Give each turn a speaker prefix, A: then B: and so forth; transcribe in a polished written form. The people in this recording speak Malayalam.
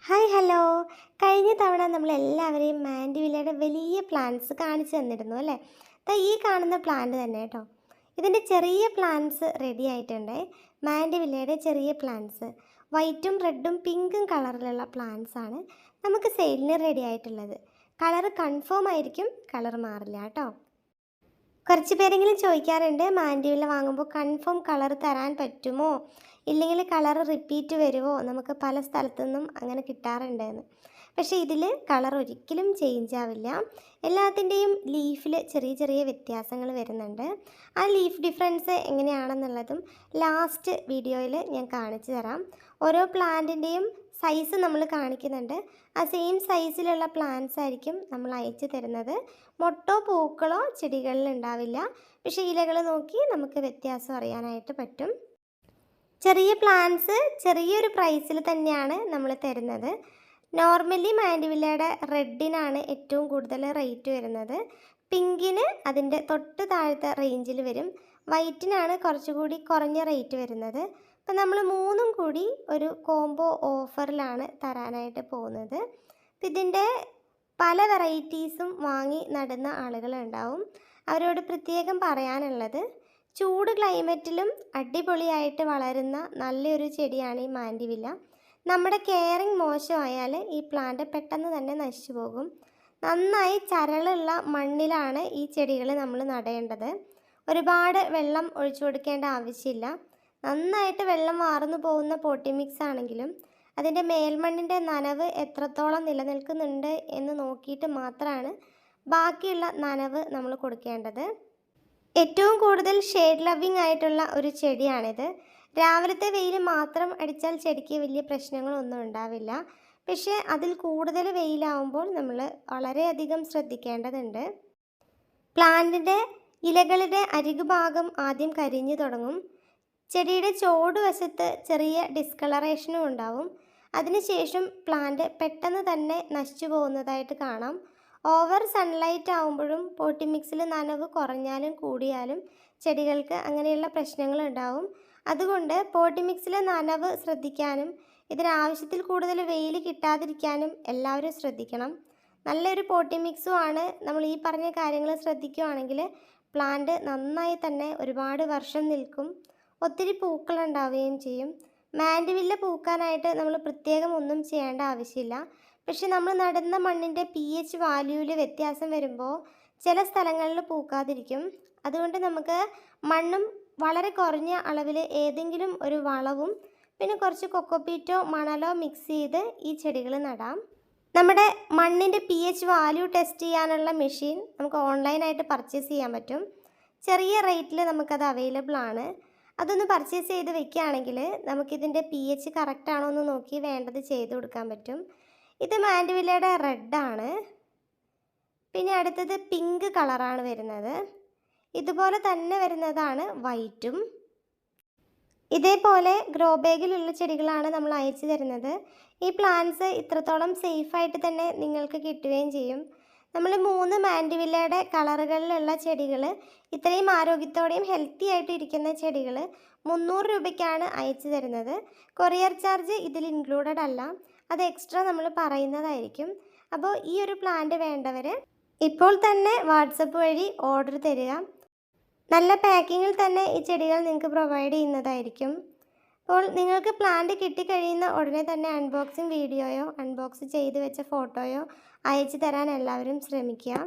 A: Hi hello. കഴിഞ്ഞ തവണ നമ്മളെല്ലാവരെയും മാൻഡിവില്ലയുടെ വലിയ പ്ലാന്റ്സ് കാണിച്ചു തന്നിരുന്നു അല്ലേ? ഈ കാണുന്ന പ്ലാന്റ് തന്നെ കേട്ടോ. ഇതിൻ്റെ ചെറിയ പ്ലാന്റ്സ് റെഡി ആയിട്ടുണ്ട്. മാൻഡിവില്ലയുടെ ചെറിയ പ്ലാന്റ്സ് വൈറ്റും റെഡും പിങ്കും കളറിലുള്ള പ്ലാന്റ്സ് ആണ് നമുക്ക് സെയിലിന് റെഡി ആയിട്ടുള്ളത്. കളർ കൺഫേം ആയിരിക്കും, കളർ മാറില്ല കേട്ടോ. കുറച്ച് പേരെങ്കിലും ചോദിക്കാറുണ്ട്, മാൻഡിവില്ല വാങ്ങുമ്പോൾ കൺഫേം കളർ തരാൻ പറ്റുമോ, ഇല്ലെങ്കിൽ കളർ റിപ്പീറ്റ് വരുമോ, നമുക്ക് പല സ്ഥലത്തു നിന്നും അങ്ങനെ കിട്ടാറുണ്ടെന്ന്. പക്ഷേ ഇതിൽ കളർ ഒരിക്കലും ചേഞ്ച് ആവില്ല. എല്ലാത്തിൻ്റെയും ലീഫിൽ ചെറിയ ചെറിയ വ്യത്യാസങ്ങൾ വരുന്നുണ്ട്. ആ ലീഫ് ഡിഫറൻസ് എങ്ങനെയാണെന്നുള്ളതും ലാസ്റ്റ് വീഡിയോയിൽ ഞാൻ കാണിച്ചു തരാം. ഓരോ പ്ലാന്റിൻ്റെയും സൈസ് നമ്മൾ കാണിക്കുന്നുണ്ട്. ആ സെയിം സൈസിലുള്ള പ്ലാന്റ്സ് ആയിരിക്കും നമ്മൾ അയച്ചു തരുന്നത്. മൊട്ടോ പൂക്കളോ ചെടികളിൽ ഉണ്ടാവില്ല, പക്ഷേ ഇലകൾ നോക്കി നമുക്ക് വ്യത്യാസം അറിയാനായിട്ട് പറ്റും. ചെറിയ പ്ലാന്റ്സ് ചെറിയൊരു പ്രൈസിൽ തന്നെയാണ് നമ്മൾ തരുന്നത്. നോർമലി മാൻഡിവില്ലയുടെ റെഡിനാണ് ഏറ്റവും കൂടുതൽ റേറ്റ് വരുന്നത്. പിങ്കിന് അതിൻ്റെ തൊട്ട് താഴത്തെ റേഞ്ചിൽ വരും. വൈറ്റിനാണ് കുറച്ചുകൂടി കുറഞ്ഞ റേറ്റ് വരുന്നത്. അപ്പം നമ്മൾ മൂന്നും കൂടി ഒരു കോംബോ ഓഫറിലാണ് തരാനായിട്ട് പോകുന്നത്. അപ്പം ഇതിൻ്റെ പല വെറൈറ്റീസും വാങ്ങി നടുന്ന ആളുകളുണ്ടാവും. അവരോട് പ്രത്യേകം പറയാനുള്ളത്, ചൂട് ക്ലൈമറ്റിലും അടിപൊളിയായിട്ട് വളരുന്ന നല്ലൊരു ചെടിയാണ് ഈ മാൻഡിവില്ല. നമ്മുടെ കെയറിങ് മോശമായാൽ ഈ പ്ലാന്റ് പെട്ടെന്ന് തന്നെ നശിച്ചു പോകും. നന്നായി ചരളുള്ള മണ്ണിലാണ് ഈ ചെടികൾ നമ്മൾ നടേണ്ടത്. ഒരുപാട് വെള്ളം ഒഴിച്ചു കൊടുക്കേണ്ട ആവശ്യമില്ല. നന്നായിട്ട് വെള്ളം വാർന്നു പോകുന്ന പോട്ടി മിക്സ് ആണെങ്കിലും അതിൻ്റെ മേൽമണ്ണിൻ്റെ നനവ് എത്രത്തോളം നിലനിൽക്കുന്നുണ്ട് എന്ന് നോക്കിയിട്ട് മാത്രമാണ് ബാക്കിയുള്ള നനവ് നമ്മൾ കൊടുക്കേണ്ടത്. ഏറ്റവും കൂടുതൽ ഷെയ്ഡ് ലവിങ് ആയിട്ടുള്ള ഒരു ചെടിയാണിത്. രാവിലത്തെ വെയിൽ മാത്രം അടിച്ചാൽ ചെടിക്ക് വലിയ പ്രശ്നങ്ങളൊന്നും ഉണ്ടാവില്ല. പക്ഷേ അതിൽ കൂടുതൽ വെയിലാവുമ്പോൾ നമ്മൾ വളരെയധികം ശ്രദ്ധിക്കേണ്ടതുണ്ട്. പ്ലാന്റിൻ്റെ ഇലകളുടെ അരികുഭാഗം ആദ്യം കരിഞ്ഞു തുടങ്ങും. ചെടിയുടെ ചോടുവശത്ത് ചെറിയ ഡിസ്കളറേഷനും ഉണ്ടാവും. അതിനുശേഷം പ്ലാന്റ് പെട്ടെന്ന് തന്നെ നശിച്ചു പോകുന്നതായിട്ട് കാണാം. ഓവർ സൺലൈറ്റ് ആവുമ്പോഴും പോട്ടി മിക്സിൽ നനവ് കുറഞ്ഞാലും കൂടിയാലും ചെടികൾക്ക് അങ്ങനെയുള്ള പ്രശ്നങ്ങൾ ഉണ്ടാവും. അതുകൊണ്ട് പോട്ടി മിക്സിലെ നനവ് ശ്രദ്ധിക്കാനും ഇതിനാവശ്യത്തിൽ കൂടുതൽ വെയിൽ കിട്ടാതിരിക്കാനും എല്ലാവരും ശ്രദ്ധിക്കണം. നല്ലൊരു പോട്ടി മിക്സുമാണ്. നമ്മൾ ഈ പറഞ്ഞ കാര്യങ്ങൾ ശ്രദ്ധിക്കുകയാണെങ്കിൽ പ്ലാന്റ് നന്നായി തന്നെ ഒരുപാട് വർഷം നിൽക്കും. ഒത്തിരി പൂക്കളുണ്ടാവുകയും ചെയ്യും. മാൻഡിവില്ല പൂക്കാനായിട്ട് നമ്മൾ പ്രത്യേകം ഒന്നും ചെയ്യേണ്ട ആവശ്യമില്ല. പക്ഷെ നമ്മൾ നടുന്ന മണ്ണിൻ്റെ pH വാല്യൂവിൽ വ്യത്യാസം വരുമ്പോൾ ചില സ്ഥലങ്ങളിൽ പൂക്കാതിരിക്കും. അതുകൊണ്ട് നമുക്ക് മണ്ണും വളരെ കുറഞ്ഞ അളവിൽ ഏതെങ്കിലും ഒരു വളവും പിന്നെ കുറച്ച് കൊക്കോപ്പീറ്റോ മണലോ മിക്സ് ചെയ്ത് ഈ ചെടികൾ നടാം. നമ്മുടെ മണ്ണിൻ്റെ pH വാല്യൂ ടെസ്റ്റ് ചെയ്യാനുള്ള മെഷീൻ നമുക്ക് ഓൺലൈനായിട്ട് പർച്ചേസ് ചെയ്യാൻ പറ്റും. ചെറിയ റേറ്റിൽ നമുക്കത് അവൈലബിൾ ആണ്. അതൊന്ന് പർച്ചേസ് ചെയ്ത് വെക്കുകയാണെങ്കിൽ നമുക്കിതിൻ്റെ pH കറക്റ്റ് ആണോ എന്ന് നോക്കി വേണ്ടത് ചെയ്ത് കൊടുക്കാൻ പറ്റും. ഇത് മാൻഡിവില്ലയുടെ റെഡാണ്. പിന്നെ അടുത്തത് പിങ്ക് കളറാണ് വരുന്നത്. ഇതുപോലെ തന്നെ വരുന്നതാണ് വൈറ്റും. ഇതേപോലെ ഗ്രോ ബാഗിലുള്ള ചെടികളാണ് നമ്മൾ അയച്ചു തരുന്നത്. ഈ പ്ലാന്റ്സ് ഇത്രത്തോളം സേഫായിട്ട് തന്നെ നിങ്ങൾക്ക് കിട്ടുകയും ചെയ്യും. നമ്മൾ 3 മാൻഡിവില്ലയുടെ കളറുകളിലുള്ള ചെടികൾ, ഇത്രയും ആരോഗ്യത്തോടെയും ഹെൽത്തി ആയിട്ട് ഇരിക്കുന്ന ചെടികൾ 300 രൂപയ്ക്കാണ് അയച്ചു തരുന്നത്. കൊറിയർ ചാർജ് ഇതിൽ ഇൻക്ലൂഡഡ് അല്ല, അത് എക്സ്ട്രാ നമ്മൾ പറയുന്നതായിരിക്കും. അപ്പോൾ ഈ ഒരു പ്ലാന്റ് വേണ്ടവർ ഇപ്പോൾ തന്നെ വാട്സപ്പ് വഴി ഓർഡർ തരിക. നല്ല പാക്കിങ്ങിൽ തന്നെ ഈ ചെടികൾ നിങ്ങൾക്ക് പ്രൊവൈഡ് ചെയ്യുന്നതായിരിക്കും. അപ്പോൾ നിങ്ങൾക്ക് പ്ലാന്റ് കിട്ടിക്കഴിയുന്ന ഉടനെ തന്നെ അൺബോക്സിങ് വീഡിയോയോ അൺബോക്സ് ചെയ്ത് വെച്ച ഫോട്ടോയോ അയച്ചു തരാൻ എല്ലാവരും ശ്രമിക്കുക.